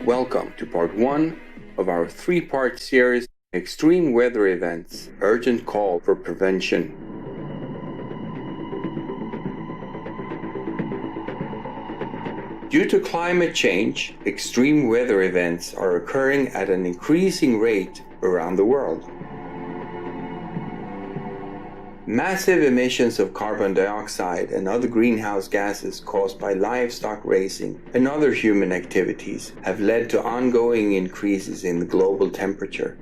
Welcome to part 1 of our 3-part series, Extreme Weather Events, Urgent Call for Prevention. Due to climate change, extreme weather events are occurring at an increasing rate around the world. Massive emissions of carbon dioxide and other greenhouse gases caused by livestock racing and other human activities have led to ongoing increases in the global temperature.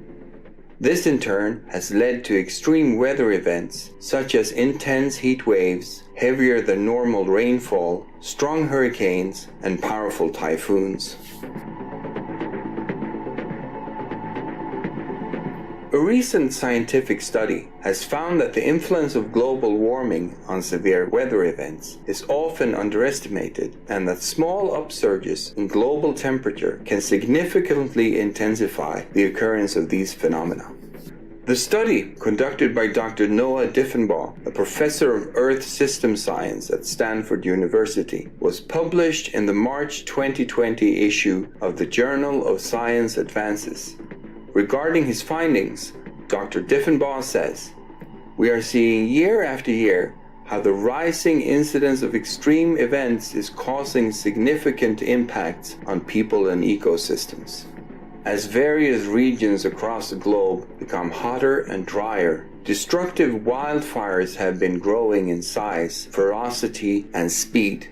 This in turn has led to extreme weather events such as intense heat waves, heavier than normal rainfall, strong hurricanes, and powerful typhoons. A recent scientific study has found that the influence of global warming on severe weather events is often underestimated, and that small upsurges in global temperature can significantly intensify the occurrence of these phenomena. The study, conducted by Dr. Noah Diffenbaugh, a professor of Earth System Science at Stanford University, was published in the March 2020 issue of the Journal of Science Advances. Regarding his findings, Dr. Diffenbaugh says, "We are seeing year after year how the rising incidence of extreme events is causing significant impacts on people and ecosystems. As various regions across the globe become hotter and drier, destructive wildfires have been growing in size, ferocity, and speed.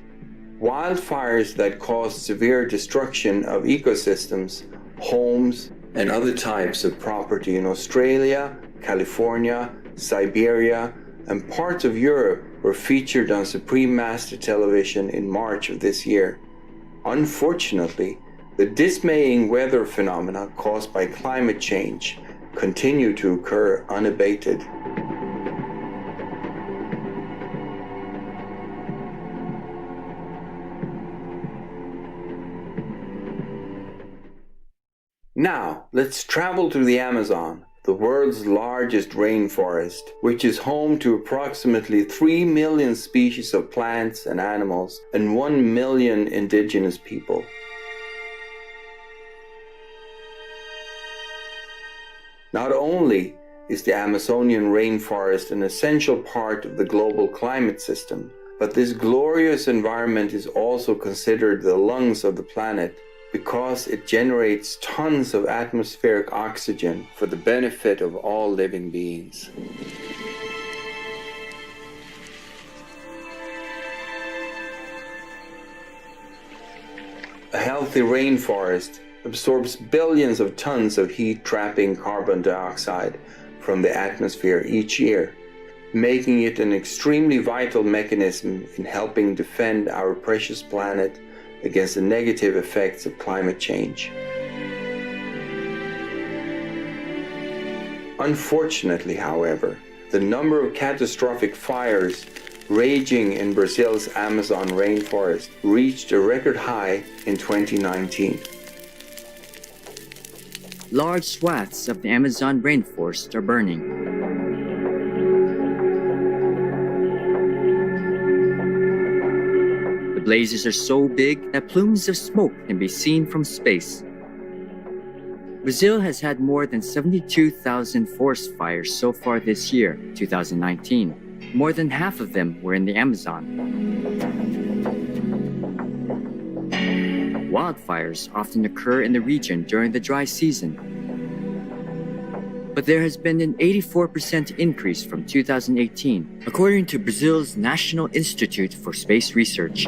Wildfires that cause severe destruction of ecosystems, homes, and other types of property in Australia, California, Siberia, and parts of Europe were featured on Supreme Master Television in March of this year. Unfortunately, the dismaying weather phenomena caused by climate change continue to occur unabated." Now, let's travel to the Amazon, the world's largest rainforest, which is home to approximately 3 million species of plants and animals and 1 million indigenous people. Not only is the Amazonian rainforest an essential part of the global climate system, but this glorious environment is also considered the lungs of the planet, because it generates tons of atmospheric oxygen for the benefit of all living beings. A healthy rainforest absorbs billions of tons of heat-trapping carbon dioxide from the atmosphere each year, making it an extremely vital mechanism in helping defend our precious planet against the negative effects of climate change. Unfortunately, however, the number of catastrophic fires raging in Brazil's Amazon rainforest reached a record high in 2019. Large swaths of the Amazon rainforest are burning. The blazes are so big that plumes of smoke can be seen from space. Brazil has had more than 72,000 forest fires so far this year, 2019. More than half of them were in the Amazon. Wildfires often occur in the region during the dry season. But there has been an 84% increase from 2018, according to Brazil's National Institute for Space Research.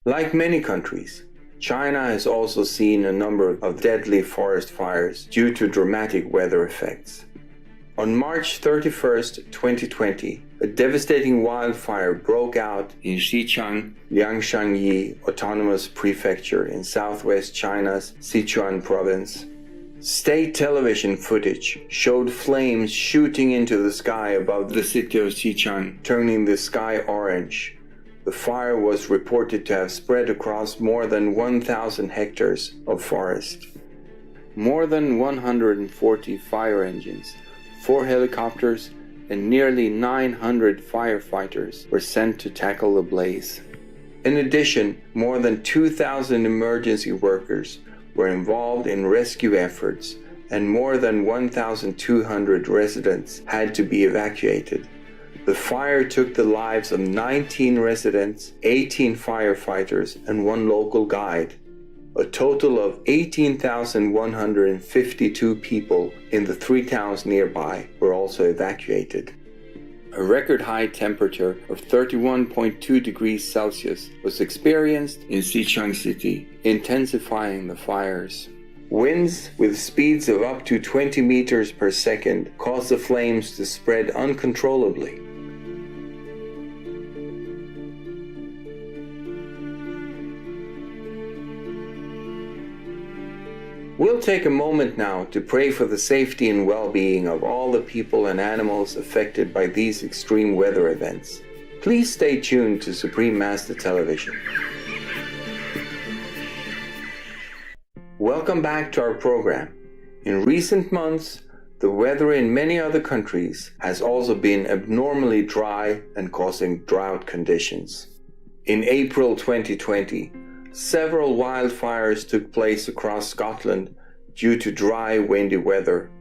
Like many countries, China has also seen a number of deadly forest fires due to dramatic weather effects. On March 31st, 2020, a devastating wildfire broke out in Xichang, Liangshanyi Autonomous Prefecture in southwest China's Sichuan province. State television footage showed flames shooting into the sky above the city of Xichang, turning the sky orange. The fire was reported to have spread across more than 1,000 hectares of forest. More than 140 fire engines, 4 helicopters, and nearly 900 firefighters were sent to tackle the blaze. In addition, more than 2,000 emergency workers were involved in rescue efforts, and more than 1,200 residents had to be evacuated. The fire took the lives of 19 residents, 18 firefighters, and one local guide. A total of 18,152 people in the 3 towns nearby were also evacuated. A record high temperature of 31.2 degrees Celsius was experienced in Sichuan City, intensifying the fires. Winds with speeds of up to 20 meters per second caused the flames to spread uncontrollably. We'll take a moment now to pray for the safety and well-being of all the people and animals affected by these extreme weather events. Please stay tuned to Supreme Master Television. Welcome back to our program. In recent months, the weather in many other countries has also been abnormally dry and causing drought conditions. In April 2020, several wildfires took place across Scotland due to dry, windy weather.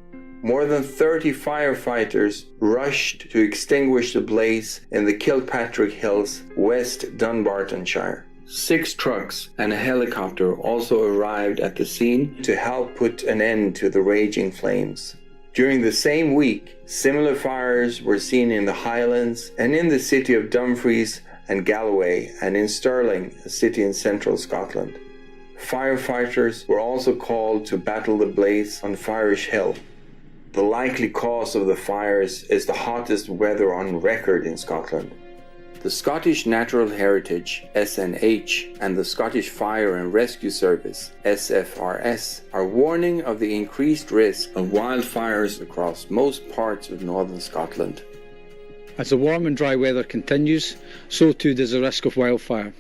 More than 30 firefighters rushed to extinguish the blaze in the Kilpatrick Hills, West Dunbartonshire. 6 trucks and a helicopter also arrived at the scene to help put an end to the raging flames. During the same week, similar fires were seen in the Highlands and in the city of Dumfries and Galloway, and in Stirling, a city in central Scotland. Firefighters were also called to battle the blaze on Firish Hill. The likely cause of the fires is the hottest weather on record in Scotland. The Scottish Natural Heritage (SNH) and the Scottish Fire and Rescue Service (SFRS) are warning of the increased risk of wildfires across most parts of northern Scotland. As the warm and dry weather continues, so too does the risk of wildfire.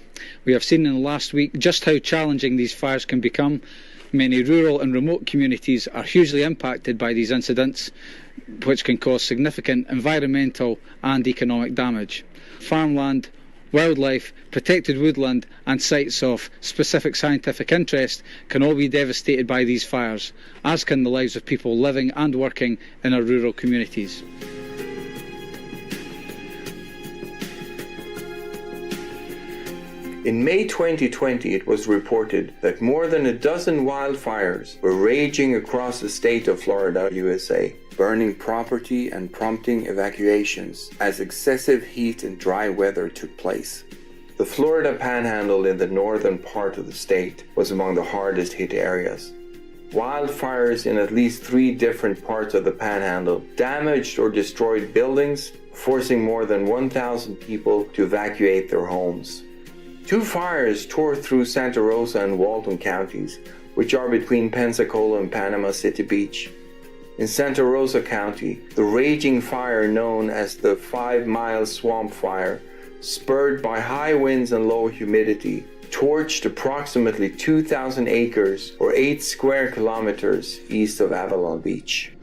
We have seen in the last week just how challenging these fires can become. Many rural and remote communities are hugely impacted by these incidents, which can cause significant environmental and economic damage. Farmland, wildlife, protected woodland and sites of specific scientific interest can all be devastated by these fires, as can the lives of people living and working in our rural communities. In May 2020, it was reported that more than a dozen wildfires were raging across the state of Florida, USA, burning property and prompting evacuations as excessive heat and dry weather took place. The Florida Panhandle in the northern part of the state was among the hardest hit areas. Wildfires in at least 3 different parts of the Panhandle damaged or destroyed buildings, forcing more than 1,000 people to evacuate their homes. 2 fires tore through Santa Rosa and Walton counties, which are between Pensacola and Panama City Beach. In Santa Rosa County, the raging fire known as the 5-Mile Swamp Fire, spurred by high winds and low humidity, torched approximately 2,000 acres or 8 square kilometers east of Avalon Beach.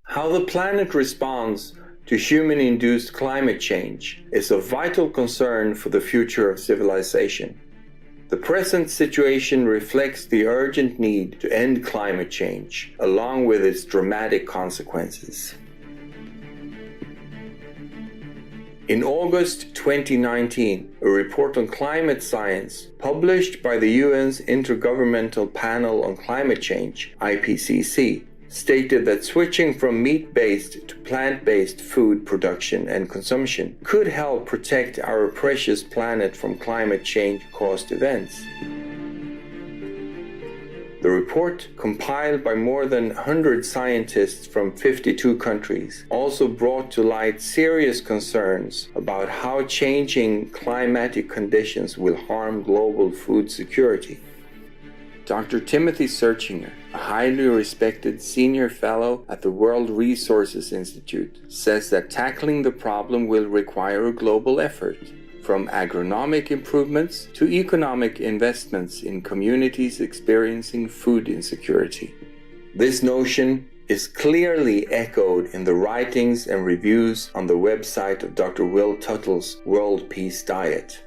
How the planet responds to human-induced climate change is of vital concern for the future of civilization. The present situation reflects the urgent need to end climate change, along with its dramatic consequences. In August 2019, a report on climate science published by the UN's Intergovernmental Panel on Climate Change, IPCC, stated that switching from meat-based to plant-based food production and consumption could help protect our precious planet from climate change-caused events. The report, compiled by more than 100 scientists from 52 countries, also brought to light serious concerns about how changing climatic conditions will harm global food security. Dr. Timothy Searchinger, a highly respected senior fellow at the World Resources Institute, says that tackling the problem will require a global effort, from agronomic improvements to economic investments in communities experiencing food insecurity. This notion is clearly echoed in the writings and reviews on the website of Dr. Will Tuttle's World Peace Diet.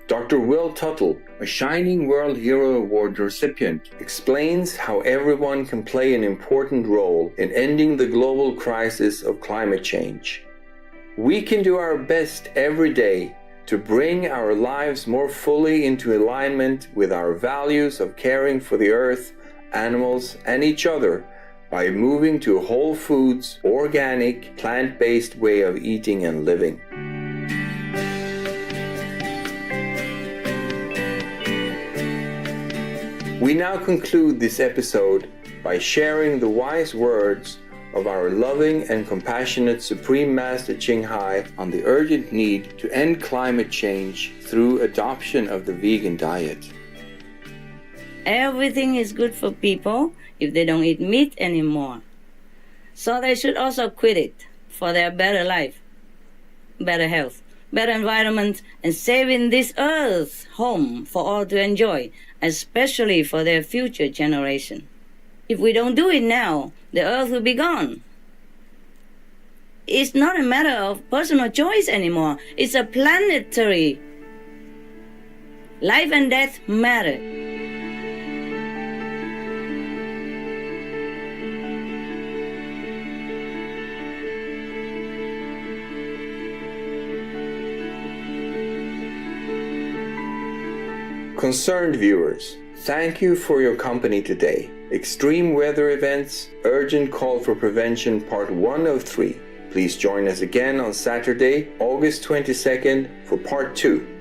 Dr. Will Tuttle, a Shining World Hero Award recipient, explains how everyone can play an important role in ending the global crisis of climate change. We can do our best every day to bring our lives more fully into alignment with our values of caring for the earth, animals, and each other by moving to a whole foods, organic, plant-based way of eating and living. We now conclude this episode by sharing the wise words of our loving and compassionate Supreme Master Ching Hai on the urgent need to end climate change through adoption of the vegan diet. Everything is good for people if they don't eat meat anymore. So they should also quit it for their better life, better health, better environment, and saving this earth home for all to enjoy, especially for their future generation. If we don't do it now, the earth will be gone. It's not a matter of personal choice anymore. It's a planetary. Life and death matter. Concerned viewers, thank you for your company today. Extreme weather events, urgent call for prevention, part 1 of 3. Please join us again on Saturday, August 22nd for part 2.